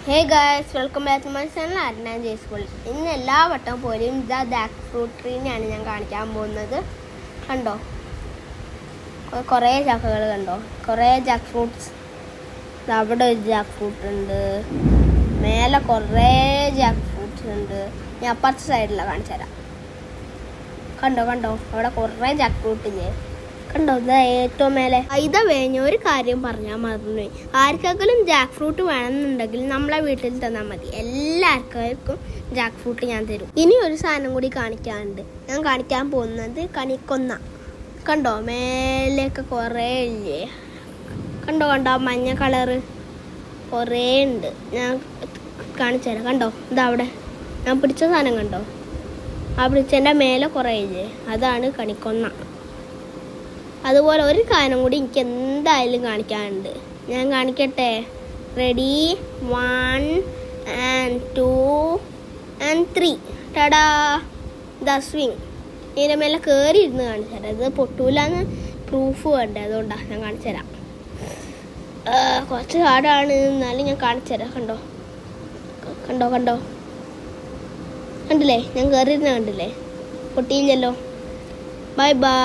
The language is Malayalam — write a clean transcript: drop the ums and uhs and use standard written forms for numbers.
Hey guys, welcome back to my channel Adnan J school. ഇന്ന് എല്ലാ വട്ടവും പോലെയും ജാക്ക് ഫ്രൂട്ട് ട്രീനെയാണ് ഞാൻ കാണിക്കാൻ പോകുന്നത്. കണ്ടോ, കുറേ ചക്കകൾ കണ്ടോ, കുറേ ജാക്ക് ഫ്രൂട്ട്സ്. അവിടെ ഒരു ജാക്ക് ഫ്രൂട്ട് ഉണ്ട്, മേലെ കുറേ ജാക്ക് ഫ്രൂട്ട്സ് ഉണ്ട്. ഞാൻ അപ്പുറത്തെ സൈഡിലാണ് കാണിച്ചു തരാം. കണ്ടോ കണ്ടോ, അവിടെ കുറേ ജാക്ക് ഫ്രൂട്ട് ഇല്ലേ, കണ്ടോ, ഇതാ ഏറ്റവും മേലെ. ഇതാ വേഞ്ഞ ഒരു കാര്യം പറഞ്ഞാൽ മറന്നുപോയി. ആർക്കെങ്കിലും ജാക്ക് ഫ്രൂട്ട് വേണമെന്നുണ്ടെങ്കിൽ നമ്മളെ വീട്ടിൽ തന്നാൽ മതി. എല്ലാവർക്കും ജാക്ക് ഫ്രൂട്ട് ഞാൻ തരും. ഇനി ഒരു സാധനം കൂടി കാണിക്കാനുണ്ട്. ഞാൻ കാണിക്കാൻ പോകുന്നത് കണിക്കൊന്ന. കണ്ടോ, മേലെയൊക്കെ കുറേ ഇല്ലേ, കണ്ടോ കണ്ടോ, മഞ്ഞ കളറ് കുറേ ഉണ്ട്. ഞാൻ കാണിച്ചു തരാം. കണ്ടോ, ഇതാ അവിടെ ഞാൻ പിടിച്ച സാധനം കണ്ടോ, ആ പിടിച്ചതിൻ്റെ മേലെ കുറേ ഇല്ലേ, അതാണ് കണിക്കൊന്ന. അതുപോലെ ഒരു കാര്യം കൂടി എനിക്ക് എന്തായാലും കാണിക്കാനുണ്ട്. ഞാൻ കാണിക്കട്ടെ. Ready, 1 and 2 and 3. Tada, the swing. ഇതിൻ്റെ മേലെ കയറി ഇരുന്ന് കാണിച്ചു തരാം. ഇത് പൊട്ടൂലെന്ന് പ്രൂഫ് വേണ്ടേ, അതുകൊണ്ടാണ് ഞാൻ കാണിച്ചു തരാം. കുറച്ച് ഹാർഡാണ്, എന്നാലും ഞാൻ കാണിച്ചു തരാം. കണ്ടോ കണ്ടോ കണ്ടോ, കണ്ടില്ലേ, ഞാൻ കയറി ഇരുന്ന് കണ്ടില്ലേ, പൊട്ടിയില്ലല്ലോ. Bye bye.